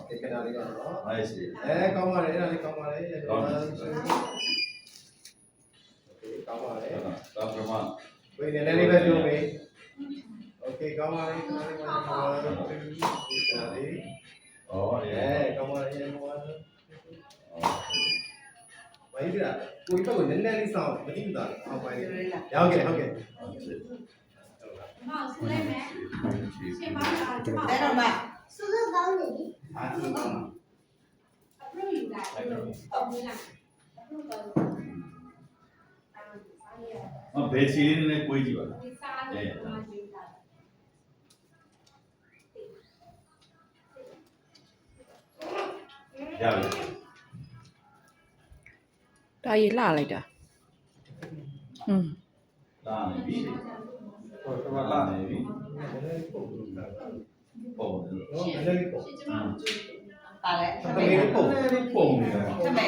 ဒီကနာလေးကတော့ အားရှိ ကောင်းပါလေအဲ့ဒါလေးကောင်းပါလေကောင်းပါလေကောင်းပါလေ သာပမ ဝိနေလေးပဲပြောမေးโอเคကောင်းပါလေခဏလေးပါကောင်းပါလေဒီကနာလေး ဩရေ ကောင်းပါလေကောင်းပါလေဘာကြီးလဲကိုကြီးတော့နည်းနည်းလေးစောင်းမသိဘူးသားအောက်ပိုင်းလေးဟုတ်ကဲ့ဟုတ်ကဲ့ မောင်ဆူလိုက်မယ်ရှင်ပါလာကျမ အဲ့တော့မှ ဆူလို့ကောင်းနေပြီ အားလုံးကောင်းပါ အပရိုယူလိုက်အပရိုလိုက်အပရိုကောင်း ဘယ်စီလေးနဲ့ကိုကြည့်ပါလား ဒီစားလို့ဘာကြည့်တာ ရပြီ တာရီလှလိုက်တာလာနေပြီ ဟိုတော့ လာ လာ နေပြီ နည်းနည်းပုံလို့လာ ပုံတယ် နော်နည်းနည်းပုံ ရှင်ကျမကိုကြည့် ပါလေ တကယ်ပုံ ပုံနေတာ ထမဲ